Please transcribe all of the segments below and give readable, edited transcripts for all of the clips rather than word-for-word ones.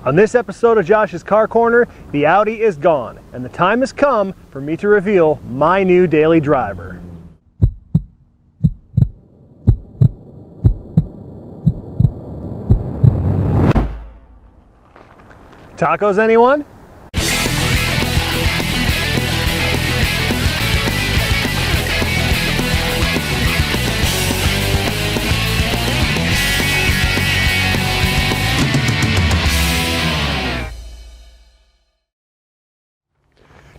On this episode of Josh's Car Corner, the Audi is gone, and the time has come for me to reveal my new daily driver. Tacos, anyone?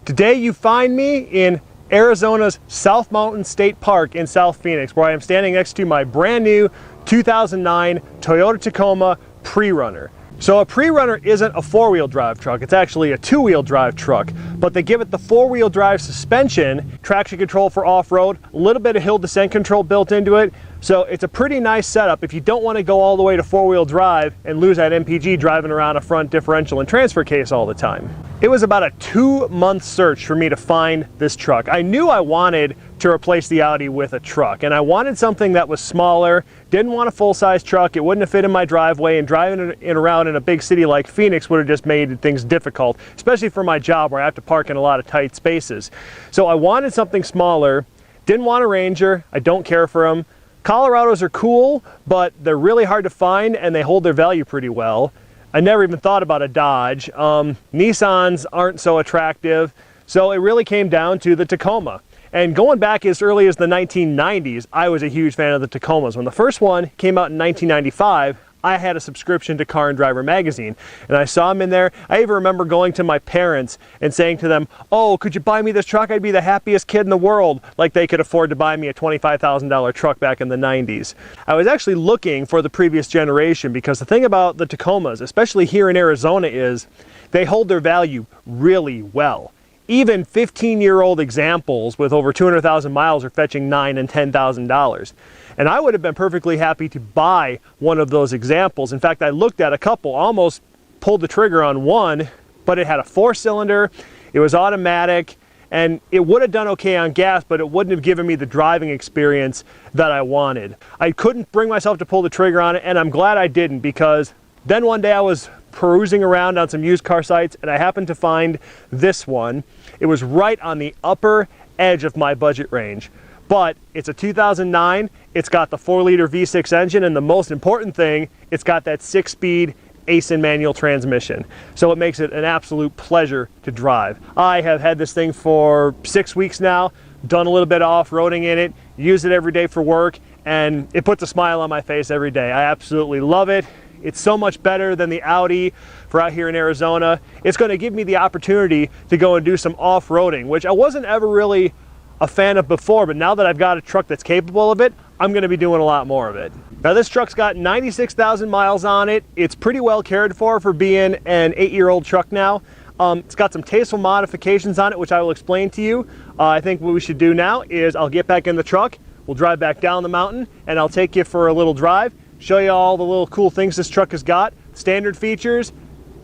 Today you find me in Arizona's South Mountain State Park in South Phoenix, where I am standing next to my brand new 2009 Toyota Tacoma PreRunner. So a PreRunner isn't a four-wheel drive truck, it's actually a two-wheel drive truck, but they give it the four-wheel drive suspension, traction control for off-road, a little bit of hill descent control built into it, so it's a pretty nice setup if you don't want to go all the way to four-wheel drive and lose that MPG driving around a front differential and transfer case all the time. It was about a 2-month search for me to find this truck. I knew I wanted to replace the Audi with a truck, and I wanted something that was smaller, didn't want a full-size truck, it wouldn't have fit in my driveway, and driving it around in a big city like Phoenix would have just made things difficult, especially for my job where I have to park in a lot of tight spaces. So I wanted something smaller, didn't want a Ranger, I don't care for them. Colorados are cool, but they're really hard to find and they hold their value pretty well. I never even thought about a Dodge. Nissans aren't so attractive, so it really came down to the Tacoma. And going back as early as the 1990s, I was a huge fan of the Tacomas. When the first one came out in 1995, I had a subscription to Car and Driver magazine, and I saw them in there. I even remember going to my parents and saying to them, "Oh, could you buy me this truck? I'd be the happiest kid in the world," like they could afford to buy me a $25,000 truck back in the 90s. I was actually looking for the previous generation because the thing about the Tacomas, especially here in Arizona, is they hold their value really well. Even 15-year-old examples with over 200,000 miles are fetching $9,000 and $10,000. And I would have been perfectly happy to buy one of those examples. In fact, I looked at a couple, almost pulled the trigger on one, but it had a 4-cylinder, it was automatic, and it would have done okay on gas, but it wouldn't have given me the driving experience that I wanted. I couldn't bring myself to pull the trigger on it, and I'm glad I didn't, because then one day I was perusing around on some used car sites and I happened to find this one. It was right on the upper edge of my budget range, but it's a 2009, it's got the 4-liter V6 engine, and the most important thing, it's got that 6-speed ACEN manual transmission. So it makes it an absolute pleasure to drive. I have had this thing for 6 weeks now, done a little bit of off-roading in it, use it every day for work, and it puts a smile on my face every day. I absolutely love it. It's so much better than the Audi for out here in Arizona. It's going to give me the opportunity to go and do some off-roading, which I wasn't ever really a fan of before, but now that I've got a truck that's capable of it, I'm going to be doing a lot more of it. Now this truck's got 96,000 miles on it. It's pretty well cared for being an 8-year-old truck now. It's got some tasteful modifications on it, which I will explain to you. I think what we should do now is I'll get back in the truck, we'll drive back down the mountain, and I'll take you for a little drive, show you all the little cool things this truck has got, standard features,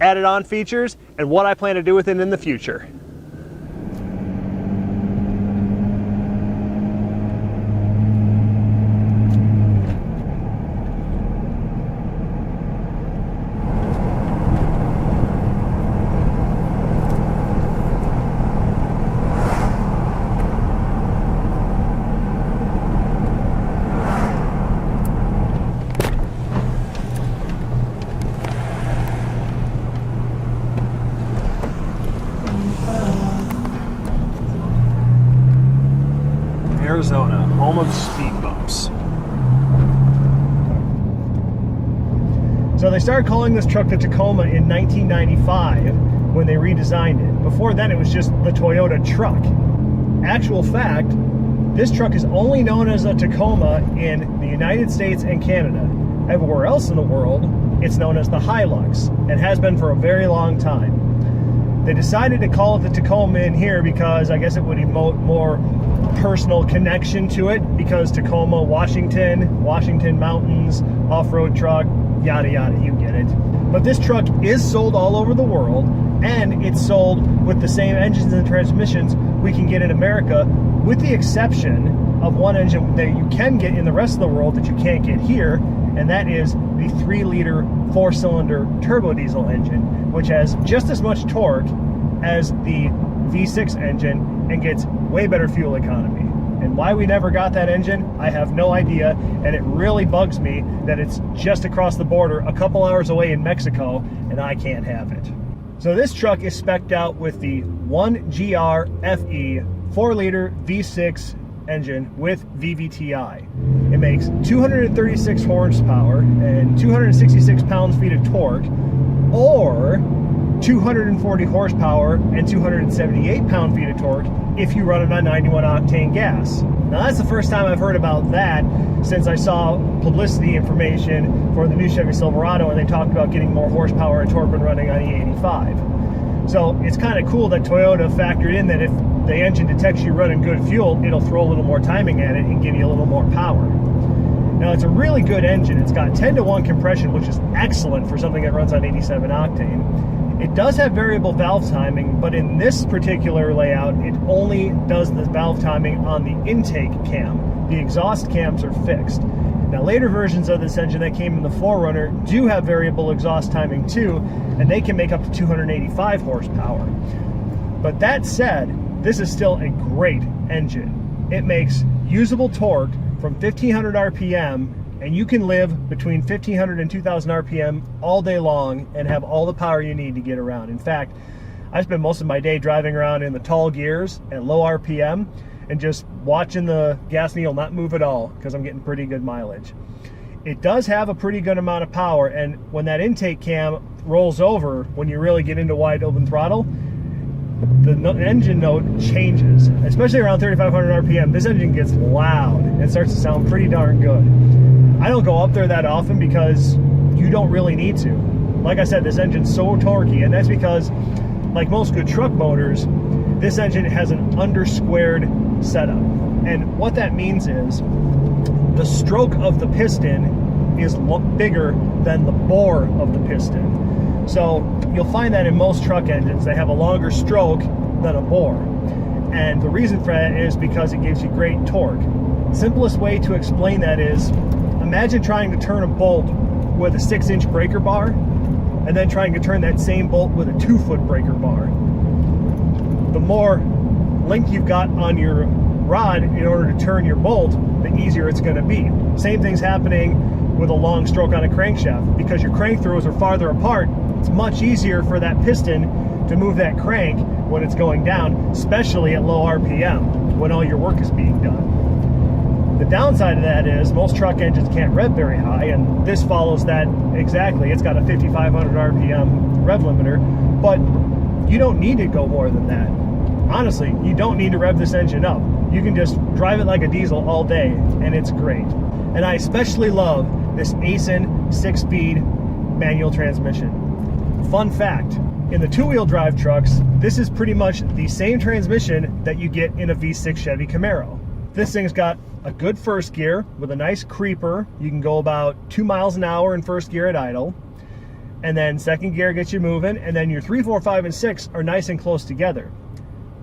added on features, and what I plan to do with it in the future. Arizona, home of speed bumps. So they started calling this truck the Tacoma in 1995 when they redesigned it. Before then it was just the Toyota truck. Actual fact, this truck is only known as a Tacoma in the United States and Canada. Everywhere else in the world, it's known as the Hilux, and has been for a very long time. They decided to call it the Tacoma in here because I guess it would emote more personal connection to it, because Tacoma, Washington mountains, off-road truck, yada yada, you get it. But this truck is sold all over the world, and it's sold with the same engines and transmissions we can get in America, with the exception of one engine that you can get in the rest of the world that you can't get here, and that is the the 3-liter 4-cylinder turbo diesel engine, which has just as much torque as the V6 engine and gets way better fuel economy. And why we never got that engine, I have no idea, and it really bugs me that it's just across the border a couple hours away in Mexico and I can't have it. So this truck is spec'd out with the 1GR FE 4-liter V6 engine with VVTi. It makes 236 horsepower and 266 pounds-feet of torque, or 240 horsepower and 278 pound-feet of torque if you run it on 91 octane gas. Now that's the first time I've heard about that since I saw publicity information for the new Chevy Silverado, and they talked about getting more horsepower and torque when running on E85. So it's kind of cool that Toyota factored in that if the engine detects you running good fuel, it'll throw a little more timing at it and give you a little more power. Now it's a really good engine. It's got 10-to-1 compression, which is excellent for something that runs on 87 octane. It does have variable valve timing, but in this particular layout, it only does the valve timing on the intake cam. The exhaust cams are fixed. Now later versions of this engine that came in the 4Runner do have variable exhaust timing too, and they can make up to 285 horsepower. But that said, this is still a great engine. It makes usable torque from 1500 RPM, and you can live between 1500 and 2000 RPM all day long and have all the power you need to get around. In fact, I spend most of my day driving around in the tall gears at low RPM and just watching the gas needle not move at all because I'm getting pretty good mileage. It does have a pretty good amount of power, and when that intake cam rolls over, when you really get into wide open throttle, the engine note changes, especially around 3500 RPM. This engine gets loud and starts to sound pretty darn good. I don't go up there that often because you don't really need to. Like I said, this engine's so torquey, and that's because, like most good truck motors, this engine has an undersquared setup. And what that means is the stroke of the piston is bigger than the bore of the piston. So you'll find that in most truck engines, they have a longer stroke than a bore. And the reason for that is because it gives you great torque. Simplest way to explain that is, imagine trying to turn a bolt with a 6-inch breaker bar and then trying to turn that same bolt with a 2-foot breaker bar. The more length you've got on your rod in order to turn your bolt, the easier it's going to be. Same thing's happening with a long stroke on a crankshaft. Because your crank throws are farther apart, it's much easier for that piston to move that crank when it's going down, especially at low RPM when all your work is being done. The downside of that is most truck engines can't rev very high, and this follows that exactly. It's got a 5500 RPM rev limiter, but you don't need to go more than that. Honestly, you don't need to rev this engine up. You can just drive it like a diesel all day, and it's great. And I especially love this ASIN 6-speed manual transmission. Fun fact, in the 2-wheel drive trucks, this is pretty much the same transmission that you get in a V6 Chevy Camaro. This thing's got a good first gear with a nice creeper. You can go about 2 miles an hour in first gear at idle. And then second gear gets you moving, and then your 3, 4, 5, and 6 are nice and close together.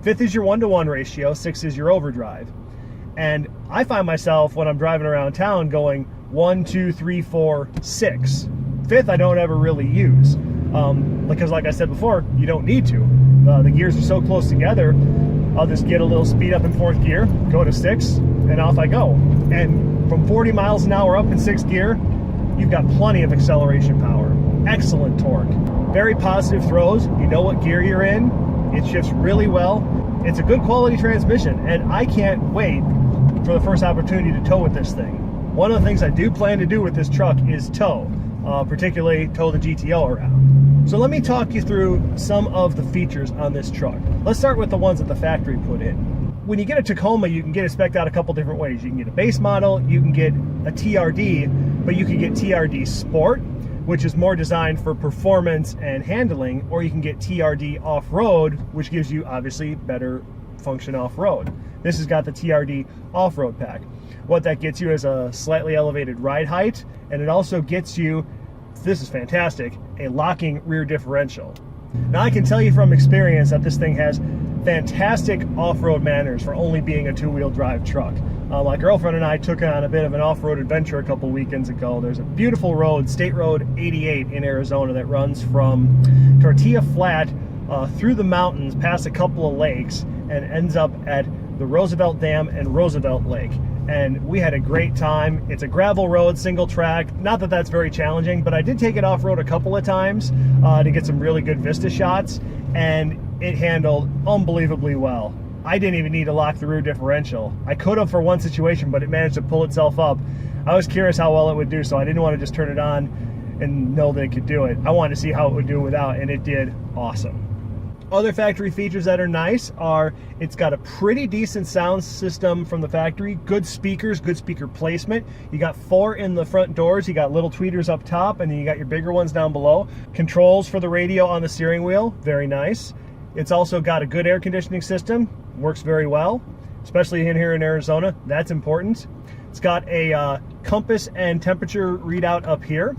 5th is your 1-to-1 ratio, 6 is your overdrive. And I find myself, when I'm driving around town, going 1, 2, 3, 4, 6. 5th I don't ever really use. Because like I said before, you don't need to. The gears are so close together, I'll just get a little speed up in 4th gear, go to 6, and off I go. And from 40 miles an hour up in 6th gear, you've got plenty of acceleration power. Excellent torque. Very positive throws. You know what gear you're in. It shifts really well. It's a good quality transmission, and I can't wait for the first opportunity to tow with this thing. One of the things I do plan to do with this truck is tow, particularly tow the GTO around. So let me talk you through some of the features on this truck. Let's start with the ones that the factory put in. When you get a Tacoma, you can get it spec'd out a couple different ways. You can get a base model, you can get a TRD, but you can get TRD Sport, which is more designed for performance and handling, or you can get TRD Off-Road, which gives you obviously better function off-road. This has got the TRD Off-Road pack. What that gets you is a slightly elevated ride height, and it also gets you, this is fantastic, a locking rear differential. Now I can tell you from experience that this thing has fantastic off-road manners for only being a 2-wheel drive truck. My girlfriend and I took on a bit of an off-road adventure a couple weekends ago. There's a beautiful road, State Road 88 in Arizona, that runs from Tortilla Flat through the mountains, past a couple of lakes, and ends up at the Roosevelt Dam and Roosevelt Lake. And we had a great time. It's a gravel road, single track. Not that that's very challenging, but I did take it off-road a couple of times to get some really good vista shots, and it handled unbelievably well. I didn't even need to lock the rear differential. I could have for one situation, but it managed to pull itself up. I was curious how well it would do, so I didn't want to just turn it on and know that it could do it. I wanted to see how it would do without, and it did awesome. Other factory features that are nice are it's got a pretty decent sound system from the factory, good speakers, good speaker placement. You got 4 in the front doors, you got little tweeters up top, and then you got your bigger ones down below. Controls for the radio on the steering wheel, very nice. It's also got a good air conditioning system, works very well, especially in here in Arizona. That's important. It's got a compass and temperature readout up here.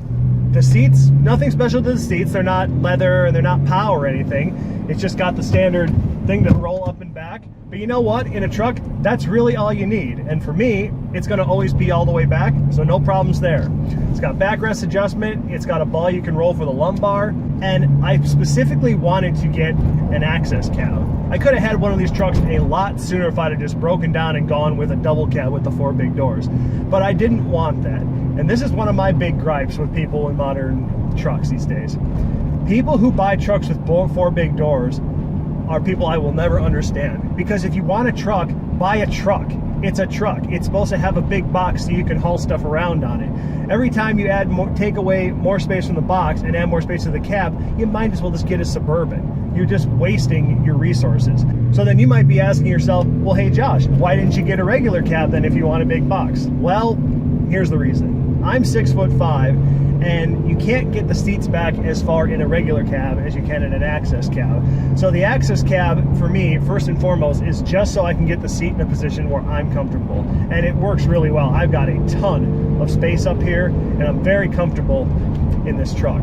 The seats, nothing special to the seats. They're not leather and they're not power or anything. It's just got the standard thing to roll up and back. But you know what? In a truck, that's really all you need. And for me, it's going to always be all the way back, so no problems there. It's got backrest adjustment. It's got a ball you can roll for the lumbar. And I specifically wanted to get an access cab. I could have had one of these trucks a lot sooner if I'd have just broken down and gone with a double cab with the 4 big doors. But I didn't want that. And this is one of my big gripes with people in modern trucks these days. People who buy trucks with 4 big doors are people I will never understand. Because if you want a truck, buy a truck. It's a truck. It's supposed to have a big box so you can haul stuff around on it. Every time you take away more space from the box and add more space to the cab, you might as well just get a Suburban. You're just wasting your resources. So then you might be asking yourself, well, hey Josh, why didn't you get a regular cab then if you want a big box? Well, here's the reason. I'm 6'5", and you can't get the seats back as far in a regular cab as you can in an access cab. So the access cab, for me, first and foremost, is just so I can get the seat in a position where I'm comfortable. And it works really well. I've got a ton of space up here, and I'm very comfortable in this truck.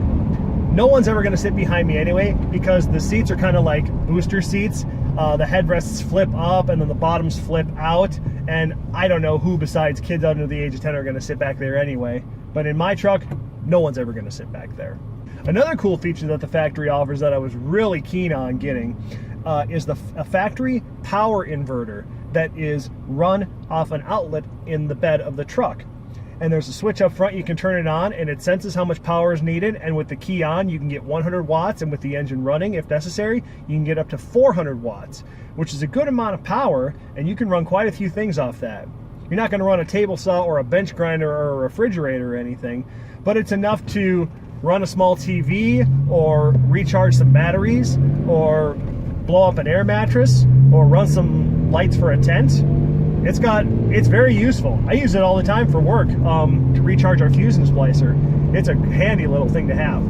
No one's ever going to sit behind me anyway, because the seats are kind of like booster seats. The headrests flip up and then the bottoms flip out, and I don't know who besides kids under the age of 10 are going to sit back there anyway. But in my truck, no one's ever going to sit back there. Another cool feature that the factory offers that I was really keen on getting is a factory power inverter that is run off an outlet in the bed of the truck. And there's a switch up front, you can turn it on, and it senses how much power is needed, and with the key on, you can get 100 watts, and with the engine running, if necessary, you can get up to 400 watts, which is a good amount of power, and you can run quite a few things off that. You're not going to run a table saw or a bench grinder or a refrigerator or anything, but it's enough to run a small TV, or recharge some batteries, or blow up an air mattress, or run some lights for a tent. It's very useful. I use it all the time for work to recharge our fusion splicer. It's a handy little thing to have.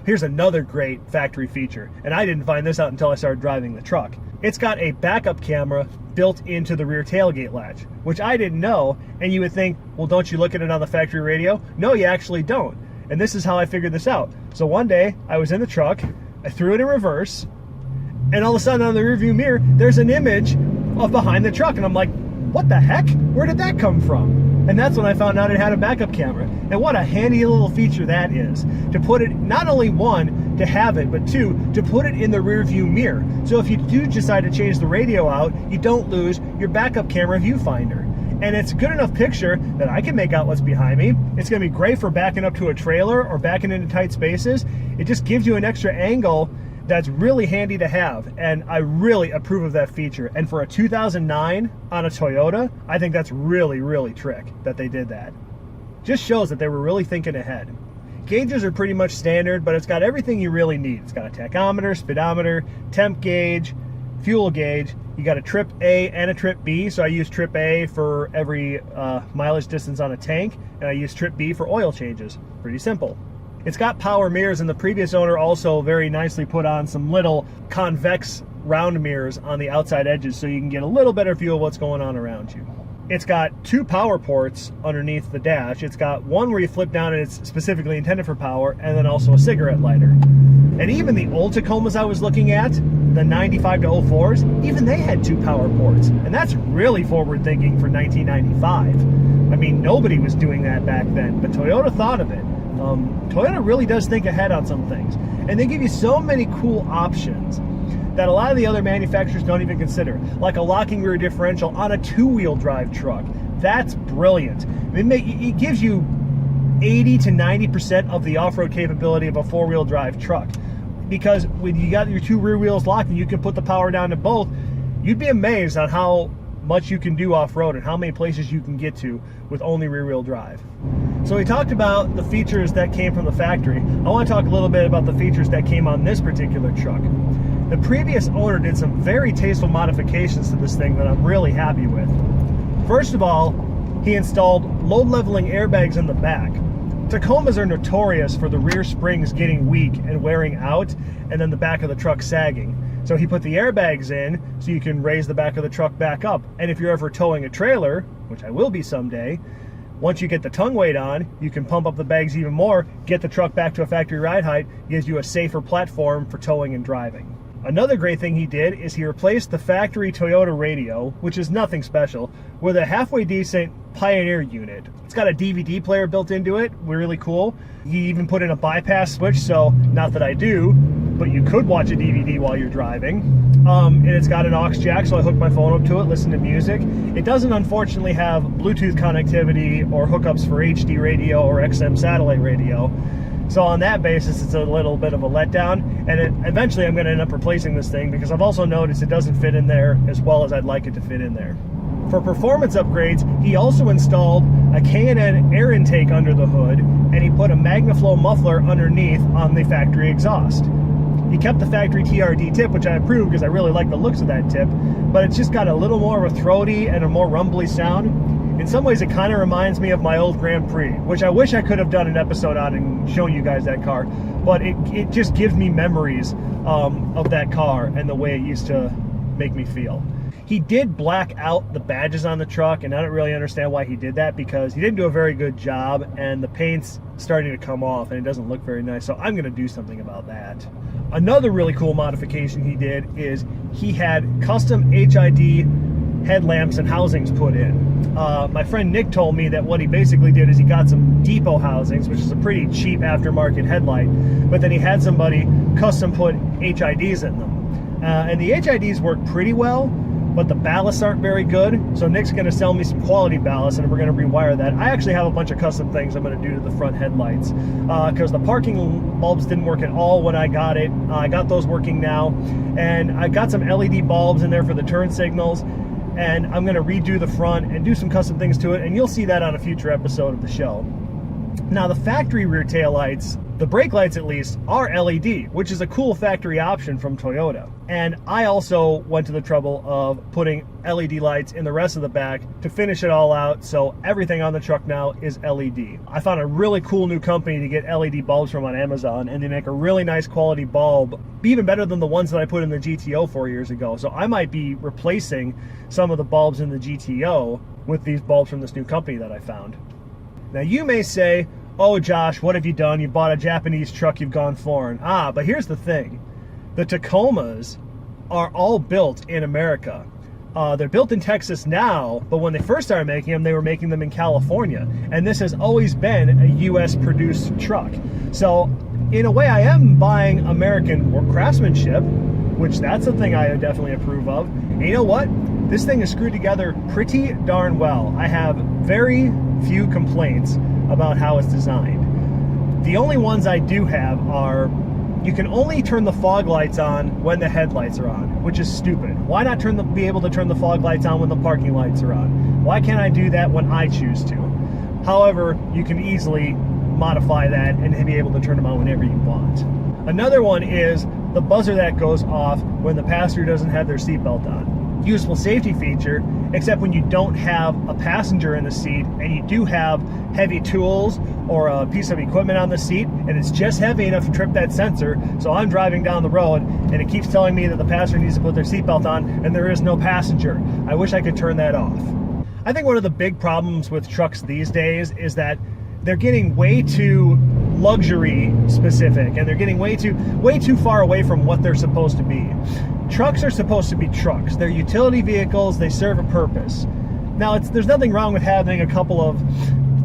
Here's another great factory feature, and I didn't find this out until I started driving the truck. It's got a backup camera built into the rear tailgate latch, which I didn't know, and you would think, well, don't you look at it on the factory radio? No, you actually don't. And this is how I figured this out. So one day, I was in the truck, I threw it in reverse, and all of a sudden on the rearview mirror, there's an image of behind the truck, and I'm like, what the heck? Where did that come from? And that's when I found out it had a backup camera. And what a handy little feature that is. To put it, not only one, to have it, but 2, to put it in the rear view mirror. So if you do decide to change the radio out, you don't lose your backup camera viewfinder. And it's a good enough picture that I can make out what's behind me. It's gonna be great for backing up to a trailer or backing into tight spaces. It just gives you an extra angle that's really handy to have, and I really approve of that feature. And for a 2009 on a Toyota, I think that's really, really trick that they did that. Just shows that they were really thinking ahead. Gauges are pretty much standard, but it's got everything you really need. It's got a tachometer, speedometer, temp gauge, fuel gauge. You got a trip A and a trip B, so I use trip A for every mileage distance on a tank, and I use trip B for oil changes. Pretty simple. It's got power mirrors, and the previous owner also very nicely put on some little convex round mirrors on the outside edges so you can get a little better view of what's going on around you. It's got 2 power ports underneath the dash. It's got one where you flip down and it's specifically intended for power, and then also a cigarette lighter. And even the old Tacomas I was looking at, the 95 to 04s, even they had 2 power ports. And that's really forward thinking for 1995. I mean, nobody was doing that back then, but Toyota thought of it. Toyota really does think ahead on some things. And they give you so many cool options that a lot of the other manufacturers don't even consider, like a locking rear differential on a 2-wheel drive truck. That's brilliant. It gives you 80 to 90% of the off-road capability of a 4-wheel drive truck. Because when you got your 2 rear wheels locked and you can put the power down to both, you'd be amazed on how much you can do off-road and how many places you can get to with only rear-wheel drive. So we talked about the features that came from the factory. I want to talk a little bit about the features that came on this particular truck. The previous owner did some very tasteful modifications to this thing that I'm really happy with. First of all, he installed load leveling airbags in the back. Tacomas are notorious for the rear springs getting weak and wearing out, and then the back of the truck sagging. So he put the airbags in so you can raise the back of the truck back up. And if you're ever towing a trailer, which I will be someday, once you get the tongue weight on, you can pump up the bags even more, get the truck back to a factory ride height, gives you a safer platform for towing and driving. Another great thing he did is he replaced the factory Toyota radio, which is nothing special, with a halfway decent Pioneer unit. It's got a DVD player built into it, really cool. He even put in a bypass switch, so not that I do, but you could watch a DVD while you're driving. And it's got an aux jack, so I hooked my phone up to it, listen to music. It doesn't unfortunately have Bluetooth connectivity or hookups for HD radio or XM satellite radio. So on that basis, it's a little bit of a letdown, and eventually I'm going to end up replacing this thing because I've also noticed it doesn't fit in there as well as I'd like it to fit in there. For performance upgrades, he also installed a K&N air intake under the hood, and he put a MagnaFlow muffler underneath on the factory exhaust. He kept the factory TRD tip, which I approve because I really like the looks of that tip, but it's just got a little more of a throaty and a more rumbly sound. In some ways, it kind of reminds me of my old Grand Prix, which I wish I could have done an episode on and shown you guys that car, but it just gives me memories of that car and the way it used to make me feel. He did black out the badges on the truck, and I don't really understand why he did that because he didn't do a very good job, and the paint's starting to come off, and it doesn't look very nice, so I'm going to do something about that. Another really cool modification he did is he had custom HID headlamps and housings put in. My friend Nick told me that what he basically did is he got some depot housings, which is a pretty cheap aftermarket headlight, but then he had somebody custom put HIDs in them. And the HIDs work pretty well, but the ballasts aren't very good, so Nick's going to sell me some quality ballast and we're going to rewire that. I actually have a bunch of custom things I'm going to do to the front headlights because the parking bulbs didn't work at all when I got it. I got those working now, and I got some LED bulbs in there for the turn signals, and I'm going to redo the front and do some custom things to it, and you'll see that on a future episode of the show. Now, the factory rear taillights, the brake lights at least, are LED, which is a cool factory option from Toyota. And I also went to the trouble of putting LED lights in the rest of the back to finish it all out, so everything on the truck now is LED. I found a really cool new company to get LED bulbs from on Amazon, and they make a really nice quality bulb, even better than the ones that I put in the GTO 4 years ago. So I might be replacing some of the bulbs in the GTO with these bulbs from this new company that I found. Now you may say, oh Josh, what have you done? You bought a Japanese truck, you've gone foreign. But here's the thing. The Tacomas are all built in America. They're built in Texas now, but when they first started making them, they were making them in California. And this has always been a US produced truck. So in a way, I am buying American craftsmanship, which that's a thing I definitely approve of. And you know what? This thing is screwed together pretty darn well. I have very few complaints about how it's designed. The only ones I do have are, you can only turn the fog lights on when the headlights are on, which is stupid. Why not be able to turn the fog lights on when the parking lights are on? Why can't I do that when I choose to? However, you can easily modify that and be able to turn them on whenever you want. Another one is the buzzer that goes off when the passenger doesn't have their seatbelt on. Useful safety feature, except when you don't have a passenger in the seat and you do have heavy tools or a piece of equipment on the seat and it's just heavy enough to trip that sensor. So I'm driving down the road and it keeps telling me that the passenger needs to put their seatbelt on and there is no passenger. I wish I could turn that off. I think one of the big problems with trucks these days is that they're getting way too luxury specific, and they're getting way too far away from what they're supposed to be. Trucks are supposed to be trucks. They're utility vehicles. They serve a purpose. Now, there's nothing wrong with having a couple of,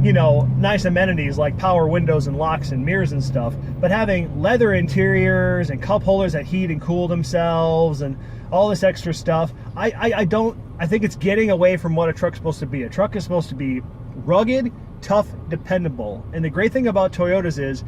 nice amenities like power windows and locks and mirrors and stuff, but having leather interiors and cup holders that heat and cool themselves and all this extra stuff, I think it's getting away from what a truck's supposed to be. A truck is supposed to be rugged, tough, dependable. And the great thing about Toyotas is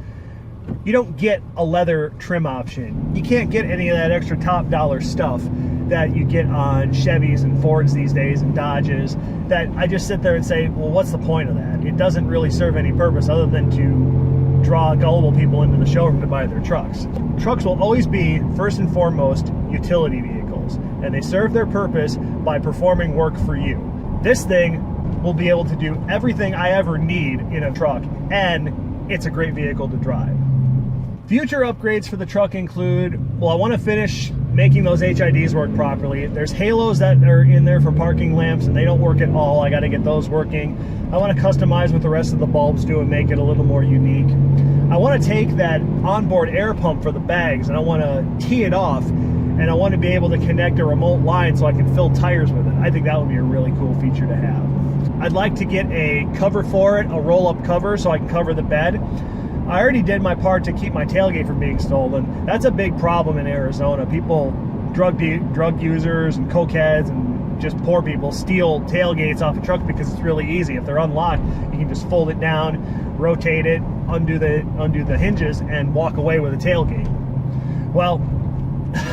you don't get a leather trim option. You can't get any of that extra top dollar stuff that you get on Chevys and Fords these days and Dodges, that I just sit there and say, well, what's the point of that? It doesn't really serve any purpose other than to draw gullible people into the showroom to buy their trucks. Trucks will always be, first and foremost, utility vehicles, and they serve their purpose by performing work for you. This thing will be able to do everything I ever need in a truck, and it's a great vehicle to drive. Future upgrades for the truck include, well, I want to finish making those HIDs work properly. There's halos that are in there for parking lamps and they don't work at all. I got to get those working. I want to customize what the rest of the bulbs do and make it a little more unique. I want to take that onboard air pump for the bags and I want to tee it off, and I want to be able to connect a remote line so I can fill tires with it. I think that would be a really cool feature to have. I'd like to get a cover for it, a roll-up cover so I can cover the bed. I already did my part to keep my tailgate from being stolen. That's a big problem in Arizona. People, drug users and cokeheads and just poor people steal tailgates off of trucks because it's really easy. If they're unlocked, you can just fold it down, rotate it, undo the hinges, and walk away with a tailgate. Well,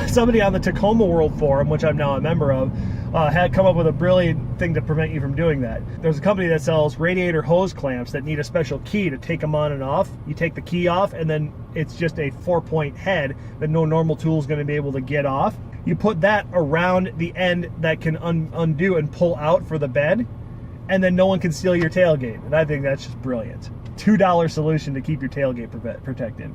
somebody on the Tacoma World Forum, which I'm now a member of, had come up with a brilliant thing to prevent you from doing that. There's a company that sells radiator hose clamps that need a special key to take them on and off. You take the key off and then it's just a 4-point head that no normal tool is going to be able to get off. You put that around the end that can undo and pull out for the bed, and then no one can steal your tailgate. And I think that's just brilliant. $2 solution to keep your tailgate protected.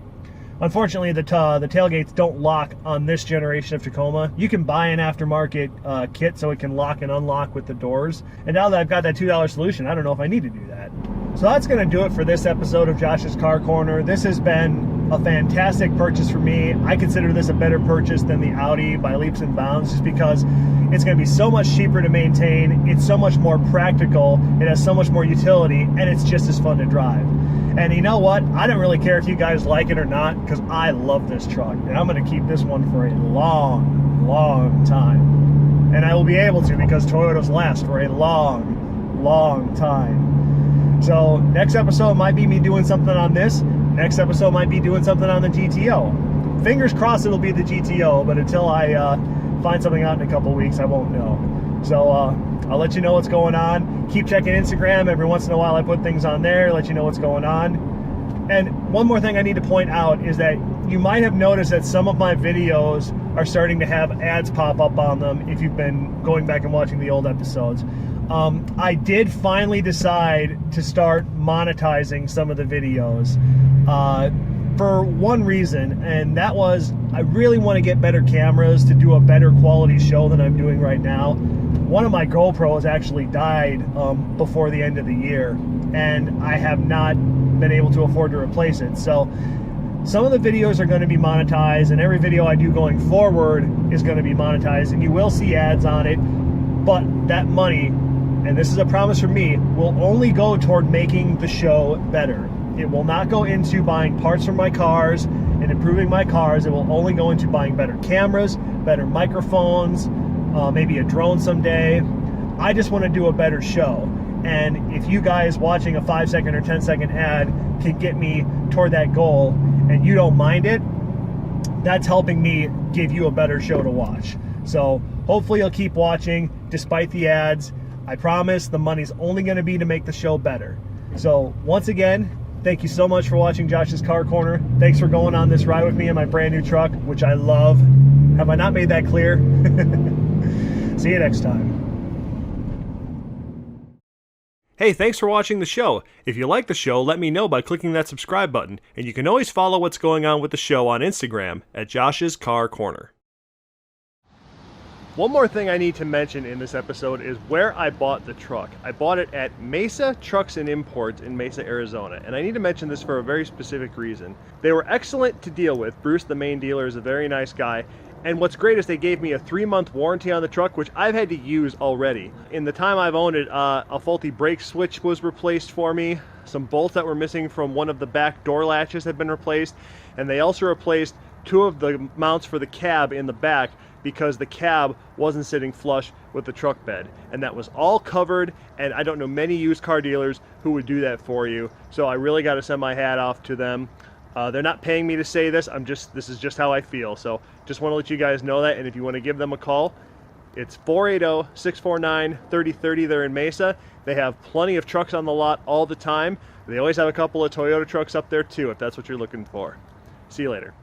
Unfortunately, the tailgates don't lock on this generation of Tacoma. You can buy an aftermarket kit so it can lock and unlock with the doors. And now that I've got that $2 solution, I don't know if I need to do that. So that's going to do it for this episode of Josh's Car Corner. This has been a fantastic purchase for me. I consider this a better purchase than the Audi by leaps and bounds, just because it's going to be so much cheaper to maintain. It's so much more practical. It has so much more utility, and it's just as fun to drive. And you know what? I don't really care if you guys like it or not, because I love this truck. And I'm going to keep this one for a long, long time. And I will be able to, because Toyotas last for a long, long time. So next episode might be me doing something on this. Next episode might be doing something on the GTO. Fingers crossed it'll be the GTO, but until I find something out in a couple weeks, I won't know. So I'll let you know what's going on. Keep checking Instagram. Every once in a while I put things on there, let you know what's going on. And one more thing I need to point out is that you might have noticed that some of my videos are starting to have ads pop up on them if you've been going back and watching the old episodes. I did finally decide to start monetizing some of the videos for one reason, and that was I really want to get better cameras to do a better quality show than I'm doing right now. One of my GoPros actually died before the end of the year, and I have not been able to afford to replace it. So some of the videos are going to be monetized, and every video I do going forward is going to be monetized, and you will see ads on it. But that money, and this is a promise from me, will only go toward making the show better. It will not go into buying parts for my cars and improving my cars. It will only go into buying better cameras, better microphones, maybe a drone someday. I just want to do a better show. And if you guys watching a 5-second or 10-second ad can get me toward that goal, and you don't mind it, that's helping me give you a better show to watch. So hopefully you'll keep watching despite the ads. I promise the money's only going to be to make the show better. So once again, thank you so much for watching Josh's Car Corner. Thanks for going on this ride with me in my brand new truck, which I love. Have I not made that clear? See you next time. Hey, thanks for watching the show. If you like the show, let me know by clicking that subscribe button, and you can always follow what's going on with the show on Instagram at Josh's Car Corner. One more thing I need to mention in this episode is where I bought the truck. I bought it at Mesa Trucks and Imports in Mesa, Arizona. And I need to mention this for a very specific reason. They were excellent to deal with. Bruce, the main dealer, is a very nice guy. And what's great is they gave me a 3-month warranty on the truck, which I've had to use already. In the time I've owned it, a faulty brake switch was replaced for me. Some bolts that were missing from one of the back door latches had been replaced. And they also replaced 2 of the mounts for the cab in the back, because the cab wasn't sitting flush with the truck bed, and that was all covered. And I don't know many used car dealers who would do that for you, so I really got to send my hat off to them. They're not paying me to say this. This is just how I feel. So just want to let you guys know that. And if you want to give them a call, it's 480-649-3030. They're in Mesa. They have plenty of trucks on the lot all the time. They always have a couple of Toyota trucks up there too, if that's what you're looking for. See you later.